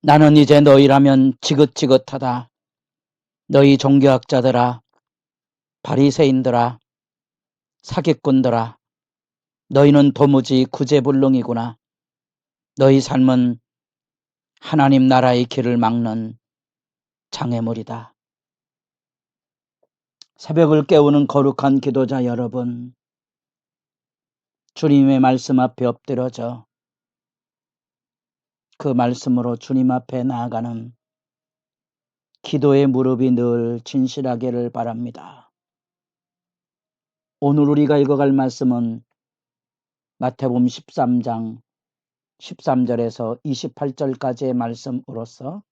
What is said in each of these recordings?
나는 이제 너희라면 지긋지긋하다. 너희 종교학자들아, 바리새인들아, 사기꾼들아, 너희는 도무지 구제불능이구나. 너희 삶은 하나님 나라의 길을 막는 장애물이다. 새벽을 깨우는 거룩한 기도자 여러분, 주님의 말씀 앞에 엎드려져 그 말씀으로 주님 앞에 나아가는 기도의 무릎이 늘 진실하기를 바랍니다. 오늘 우리가 읽어갈 말씀은 마태복음 13장 13절에서 28절까지의 말씀으로서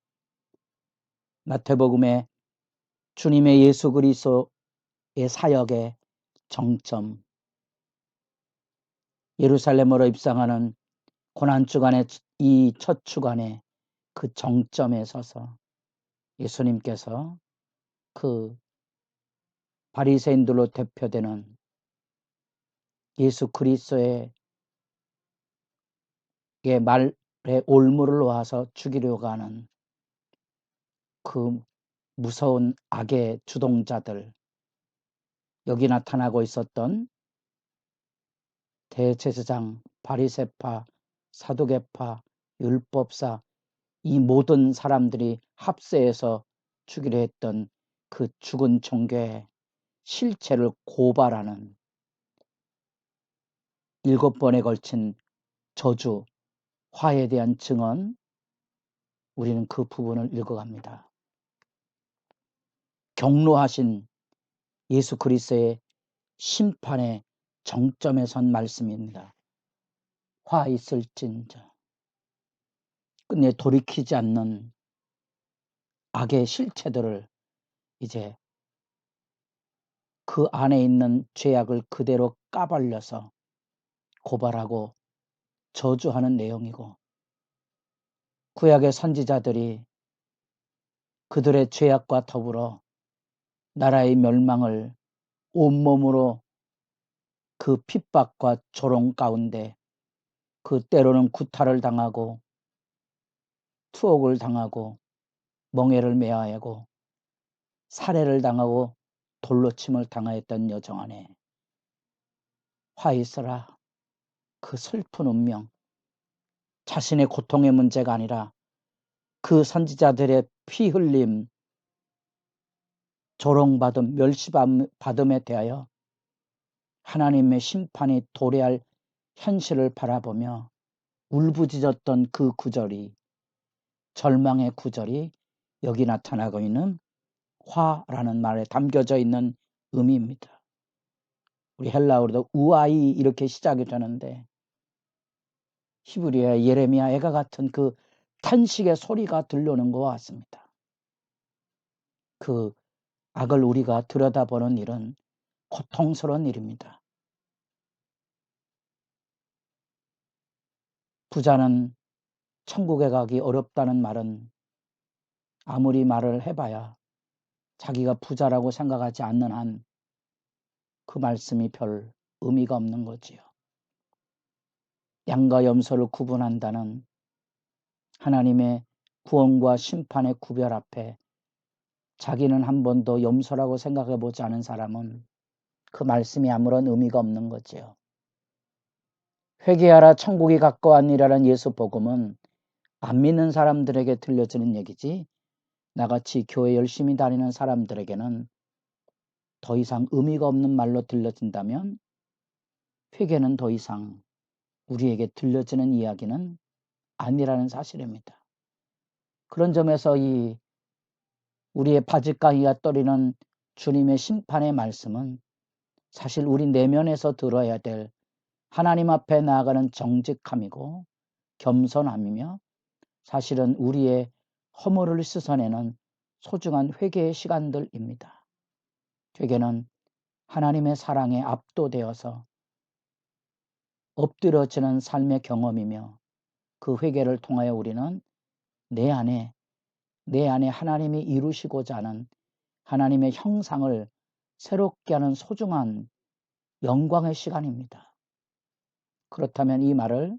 마태복음의 주님의 예수 그리스도의 사역의 정점, 예루살렘으로 입성하는 고난주간의 이 첫 주간의 그 정점에 서서 예수님께서 그 바리새인들로 대표되는 예수 그리스도의 말에 올무를 놓아서 죽이려고 하는 그 무서운 악의 주동자들, 여기 나타나고 있었던 대제사장, 바리새파, 사두개파, 율법사, 이 모든 사람들이 합세해서 죽이려 했던 그 죽은 종교의 실체를 고발하는 7번에 걸친 저주, 화에 대한 증언, 우리는 그 부분을 읽어갑니다. 경로하신 예수 그리스도의 심판의 정점에 선 말씀입니다. 화 있을진저. 끝내 돌이키지 않는 악의 실체들을 이제 그 안에 있는 죄악을 그대로 까발려서 고발하고 저주하는 내용이고, 구약의 선지자들이 그들의 죄악과 더불어 나라의 멸망을 온몸으로 그 핍박과 조롱 가운데 그 때로는 구타를 당하고 투옥을 당하고 멍에를 매하고 살해를 당하고 돌로침을 당하였던 여정 안에 화 있어라. 그 슬픈 운명, 자신의 고통의 문제가 아니라 그 선지자들의 피 흘림, 조롱받음, 멸시받음에 대하여 하나님의 심판이 도래할 현실을 바라보며 울부짖었던 그 구절이, 절망의 구절이 여기 나타나고 있는 화라는 말에 담겨져 있는 의미입니다. 우리 헬라어로도 우아이 이렇게 시작이 되는데, 히브리어의 예레미야 애가 같은 그 탄식의 소리가 들려오는 것 같습니다. 그 악을 우리가 들여다보는 일은 고통스러운 일입니다. 부자는 천국에 가기 어렵다는 말은 아무리 말을 해봐야 자기가 부자라고 생각하지 않는 한 그 말씀이 별 의미가 없는 거지요. 양과 염소를 구분한다는 하나님의 구원과 심판의 구별 앞에 자기는 한 번도 염소라고 생각해보지 않은 사람은 그 말씀이 아무런 의미가 없는 거지요. 회개하라 천국이 가까웠니라는 예수 복음은 안 믿는 사람들에게 들려주는 얘기지, 나같이 교회 열심히 다니는 사람들에게는 더 이상 의미가 없는 말로 들려진다면 회개는 더 이상 우리에게 들려지는 이야기는 아니라는 사실입니다. 그런 점에서 이 우리의 바짓가위가 떨리는 주님의 심판의 말씀은 사실 우리 내면에서 들어야 될 하나님 앞에 나아가는 정직함이고 겸손함이며, 사실은 우리의 허물을 씻어내는 소중한 회개의 시간들입니다. 회개는 하나님의 사랑에 압도되어서 엎드려지는 삶의 경험이며, 그 회개를 통하여 우리는 내 안에 하나님이 이루시고자 하는 하나님의 형상을 새롭게 하는 소중한 영광의 시간입니다. 그렇다면 이 말을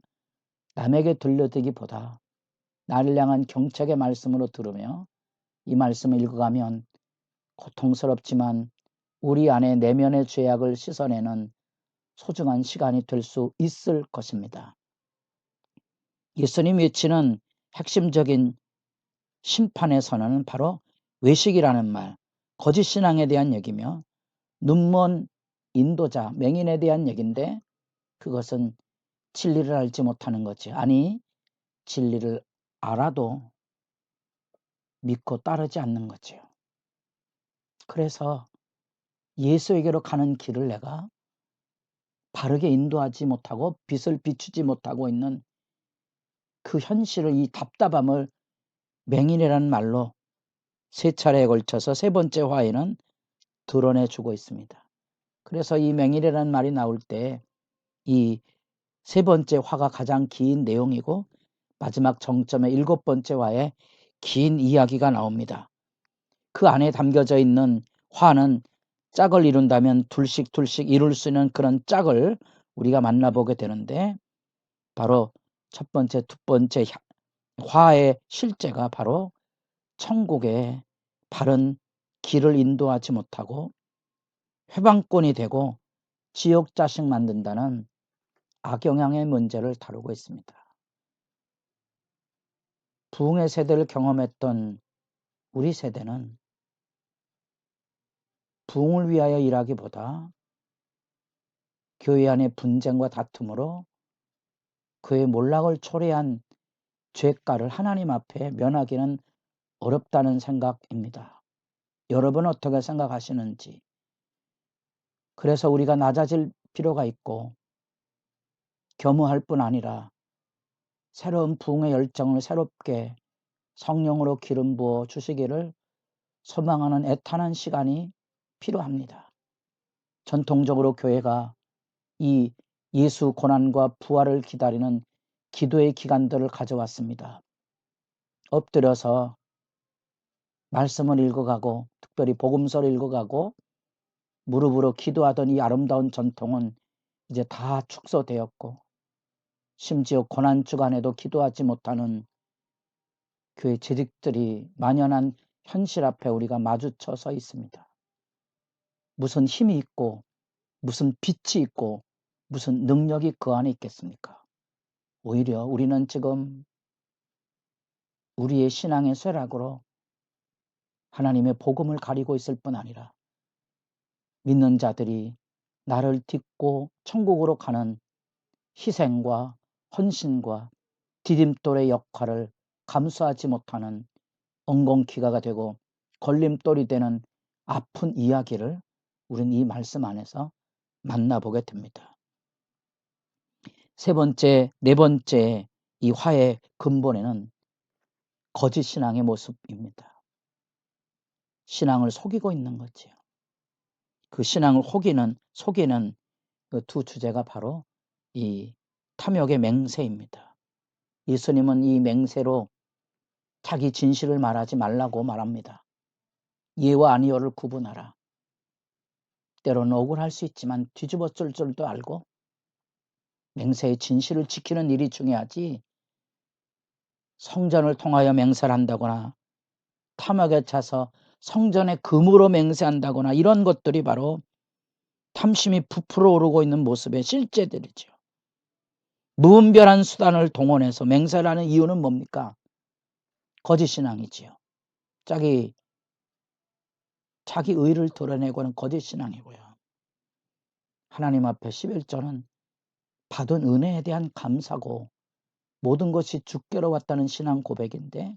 남에게 들려드리기보다 나를 향한 경책의 말씀으로 들으며 이 말씀을 읽어가면 고통스럽지만 우리 안에 내면의 죄악을 씻어내는 소중한 시간이 될 수 있을 것입니다. 예수님 외치는 핵심적인 심판의 선언은 바로 외식이라는 말, 거짓 신앙에 대한 얘기며 눈먼 인도자, 맹인에 대한 얘기인데 그것은 진리를 알지 못하는 거지. 아니, 진리를 알아도 믿고 따르지 않는 거지요. 그래서 예수에게로 가는 길을 내가 바르게 인도하지 못하고 빛을 비추지 못하고 있는 그 현실을, 이 답답함을 맹인이라는 말로 세 차례에 걸쳐서 세 번째 화에는 드러내주고 있습니다. 그래서 이 맹인이라는 말이 나올 때 이 세 번째 화가 가장 긴 내용이고 마지막 정점의 일곱 번째 화에 긴 이야기가 나옵니다. 그 안에 담겨져 있는 화는 짝을 이룬다면 둘씩 이룰 수 있는 그런 짝을 우리가 만나보게 되는데 바로 첫 번째, 두 번째 화의 실제가 바로 천국의 바른 길을 인도하지 못하고 회방꾼이 되고 지옥 자식 만든다는 악영향의 문제를 다루고 있습니다. 부흥의 세대를 경험했던 우리 세대는 부흥을 위하여 일하기보다 교회 안의 분쟁과 다툼으로 그의 몰락을 초래한 죄가를 하나님 앞에 면하기는 어렵다는 생각입니다. 여러분 어떻게 생각하시는지. 그래서 우리가 낮아질 필요가 있고 겸허할 뿐 아니라 새로운 부흥의 열정을 새롭게 성령으로 기름 부어 주시기를 소망하는 애타는 시간이 필요합니다. 전통적으로 교회가 이 예수 고난과 부활을 기다리는 기도의 기간들을 가져왔습니다. 엎드려서 말씀을 읽어가고 특별히 복음서를 읽어가고 무릎으로 기도하던 이 아름다운 전통은 이제 다 축소되었고 심지어 고난 주간에도 기도하지 못하는 교회 재직들이 만연한 현실 앞에 우리가 마주쳐 서 있습니다. 무슨 힘이 있고 무슨 빛이 있고 무슨 능력이 그 안에 있겠습니까? 오히려 우리는 지금 우리의 신앙의 쇠락으로 하나님의 복음을 가리고 있을 뿐 아니라 믿는 자들이 나를 딛고 천국으로 가는 희생과 헌신과 디딤돌의 역할을 감수하지 못하는 엉겅퀴가가 되고 걸림돌이 되는 아픈 이야기를 우리는 이 말씀 안에서 만나보게 됩니다. 세 번째, 네 번째 이 화의 근본에는 거짓 신앙의 모습입니다. 신앙을 속이고 있는 거지요. 그 신앙을 속이는 그 두 주제가 바로 이 탐욕의 맹세입니다. 예수님은 이 맹세로 자기 진실을 말하지 말라고 말합니다. 예와 아니오를 구분하라. 때로는 억울할 수 있지만 뒤집어 쓸 줄도 알고 맹세의 진실을 지키는 일이 중요하지 성전을 통하여 맹세를 한다거나 탐욕에 차서 성전의 금으로 맹세한다거나 이런 것들이 바로 탐심이 부풀어 오르고 있는 모습의 실제들이죠. 무분별한 수단을 동원해서 맹세를 하는 이유는 뭡니까? 거짓 신앙이지요. 자기 의를 드러내고 하는 거짓 신앙이고요. 하나님 앞에 11조는 받은 은혜에 대한 감사고 모든 것이 주께로 왔다는 신앙 고백인데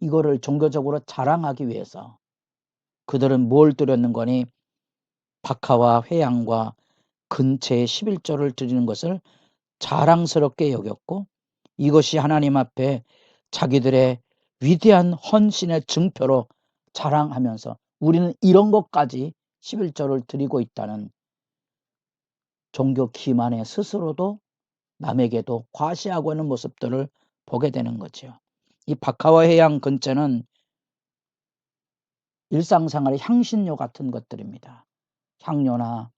이거를 종교적으로 자랑하기 위해서 그들은 뭘 드렸는 거니? 박하와 회양과 근체의 11조를 드리는 것을 자랑스럽게 여겼고 이것이 하나님 앞에 자기들의 위대한 헌신의 증표로 자랑하면서 우리는 이런 것까지 11조를 드리고 있다는 종교 기만에 스스로도 남에게도 과시하고 있는 모습들을 보게 되는 거죠. 이 박하와 해양 근처는 일상생활의 향신료 같은 것들입니다. 향료나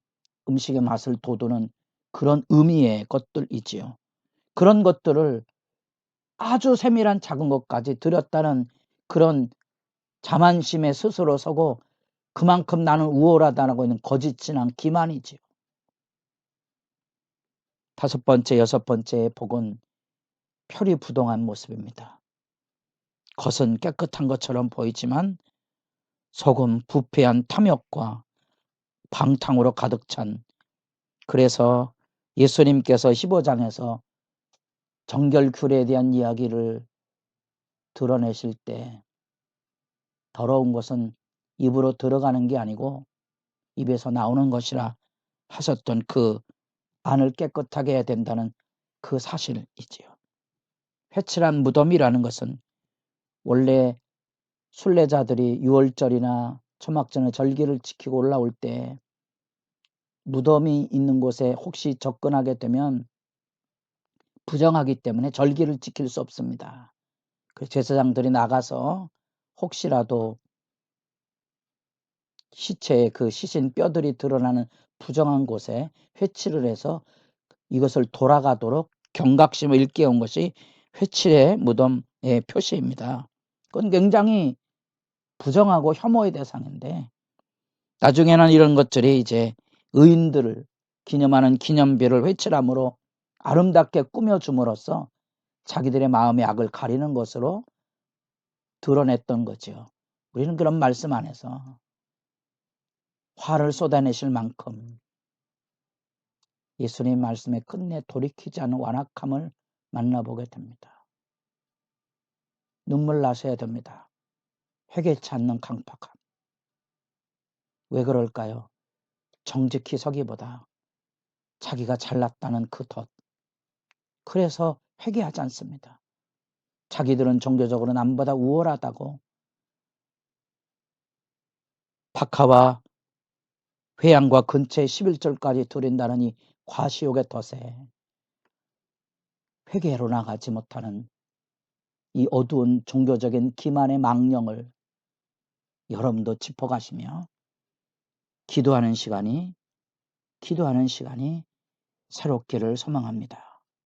음식의 맛을 돋우는 그런 의미의 것들이지요. 그런 것들을 아주 세밀한 작은 것까지 드렸다는 그런 자만심에 스스로 서고 그만큼 나는 우월하다라고 있는 거짓진한 기만이지요. 5번째, 6번째의 복은 표리부동한 모습입니다. 겉은 깨끗한 것처럼 보이지만 속은 부패한 탐욕과 방탕으로 가득 찬, 그래서 예수님께서 15장에서 정결규례에 대한 이야기를 드러내실 때 더러운 것은 입으로 들어가는 게 아니고 입에서 나오는 것이라 하셨던 그 안을 깨끗하게 해야 된다는 그 사실이지요. 회칠한 무덤이라는 것은 원래 순례자들이 유월절이나 초막절의 절기를 지키고 올라올 때 무덤이 있는 곳에 혹시 접근하게 되면 부정하기 때문에 절기를 지킬 수 없습니다. 그 제사장들이 나가서 혹시라도 시체의 그 시신 뼈들이 드러나는 부정한 곳에 회칠을 해서 이것을 돌아가도록 경각심을 일깨운 것이 회칠의 무덤의 표시입니다. 그건 굉장히 부정하고 혐오의 대상인데 나중에는 이런 것들이 이제 의인들을 기념하는 기념비를 회칠함으로 아름답게 꾸며줌으로써 자기들의 마음의 악을 가리는 것으로 드러냈던 거죠. 우리는 그런 말씀 안에서 화를 쏟아내실 만큼 예수님 말씀에 끝내 돌이키지 않은 완악함을 만나보게 됩니다. 눈물 나셔야 됩니다. 회개치 않는 강팍함. 왜 그럴까요? 정직히 서기보다 자기가 잘났다는 그 덫. 그래서 회개하지 않습니다. 자기들은 종교적으로 남보다 우월하다고 박하와 회양과 근처에 11절까지 드린다는 이 과시욕의 덫에 회개로 나가지 못하는 이 어두운 종교적인 기만의 망령을 여러분도 짚어가시며 기도하는 시간이 새롭기를 소망합니다.